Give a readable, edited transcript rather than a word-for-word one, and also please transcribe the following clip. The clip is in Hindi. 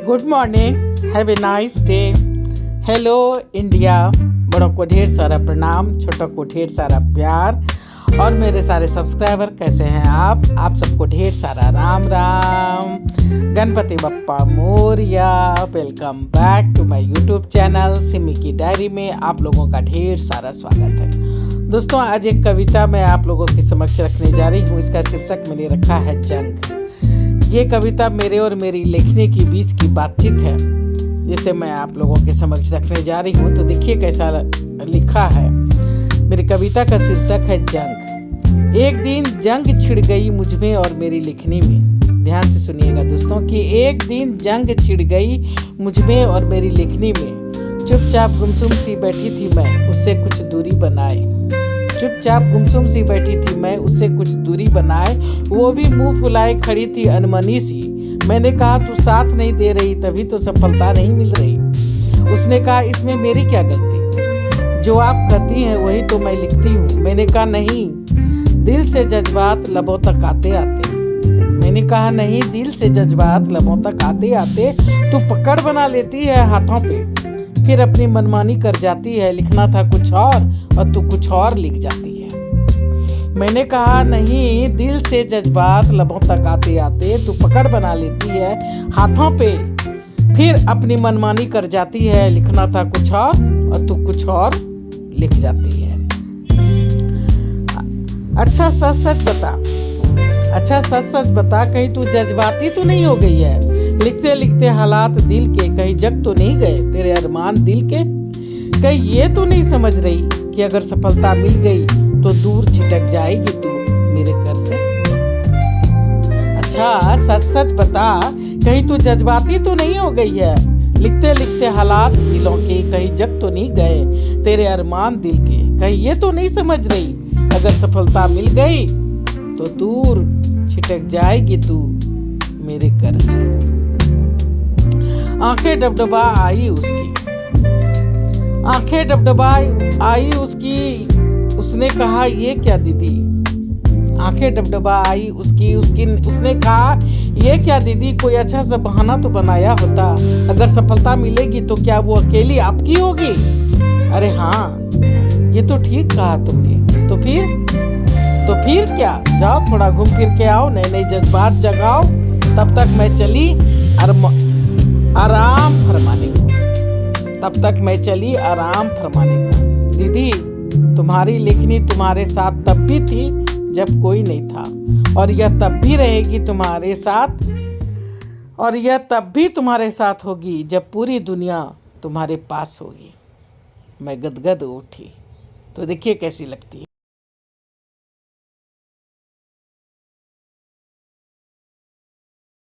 Good morning, have a nice day. Hello India. बड़ों को ढेर सारा प्रणाम, छोटों को ढेर सारा प्यार। और मेरे सारे सब्सक्राइबर कैसे हैं आप सबको ढेर सारा Ram Ram. Ganpati Bappa Morya. Welcome back to my YouTube channel Simi की डायरी में आप लोगों का ढेर सारा स्वागत है। दोस्तों, आज एक कविता मैं आप लोगों के समक्ष रखने जा रही हूँ। इसका शीर्षक मैंने रखा है जंग। ये कविता मेरे और मेरी लेखनी के बीच की बातचीत है, जिसे मैं आप लोगों के समक्ष रखने जा रही हूँ। तो देखिए कैसा लिखा है। मेरी कविता का शीर्षक है जंग। एक दिन जंग छिड़ गई मुझ में और मेरी लेखनी में। ध्यान से सुनिएगा दोस्तों कि एक दिन जंग छिड़ गई मुझ में और मेरी लेखनी में। चुपचाप गुमसुम सी बैठी थी मैं, उससे कुछ दूरी बनाए। चुपचाप गुमसुम सी बैठी थी मैं, उससे कुछ दूरी बनाए। वो भी मुंह फुलाए खड़ी थी अनमनी सी। मैंने कहा तू साथ नहीं दे रही, तभी तो सफलता नहीं मिल रही। उसने कहा इसमें मेरी क्या गलती, जो आप कहती हैं वही तो मैं लिखती हूँ। मैंने कहा नहीं, दिल से जज्बात लबों तक आते आते। मैंने कहा नहीं, दिल से जज्बात लबों तक आते आते तू पकड़ बना लेती है हाथों पे, फिर अपनी मनमानी कर जाती है। लिखना था कुछ और तू कुछ और लिख जाती है। मैंने कहा नहीं, दिल से जज्बात लबों तक आते आते तू पकड़ बना लेती है हाथों पे, फिर अपनी मनमानी कर जाती है। लिखना था कुछ और तू कुछ और लिख जाती है। अच्छा सच सच बता, कहीं तू जज्बाती तो नहीं हो गई है? लिखते लिखते हालात दिल के कहीं जग तो नहीं गए तेरे अरमान दिल के? कहीं ये तो नहीं समझ रही कि अगर सफलता मिल गई तो दूर छिटक जाएगी तू मेरे घर से? अच्छा सच बता, कहीं तू जज्बाती तो नहीं हो गई है? लिखते लिखते हालात दिलों के कहीं जग तो नहीं गए तेरे अरमान दिल के? कहीं ये तो नहीं समझ रही अगर सफलता मिल गई तो दूर छिटक जाएगी तू मेरे घर से? आंखें डबडबा आई उसकी, उसने कहा ये क्या दीदी? आंखें डबडबा आई उसकी, उसने कहा ये क्या दीदी? कोई अच्छा सा बहाना तो बनाया होता। अगर सफलता मिलेगी तो क्या वो अकेली आपकी होगी? अरे हाँ, ये तो ठीक कहा तुमने। तो फिर क्या? जाओ थोड़ा घूम फिर के आओ, नए नए जज्बात जगाओ। तब तक मैं चली आराम फरमाने को। दीदी, तुम्हारी लेखनी तुम्हारे साथ तब भी थी जब कोई नहीं था, और यह तब भी रहेगी तुम्हारे साथ, और यह तब भी तुम्हारे साथ होगी जब पूरी दुनिया तुम्हारे पास होगी। मैं गदगद उठी। तो देखिए कैसी लगती है।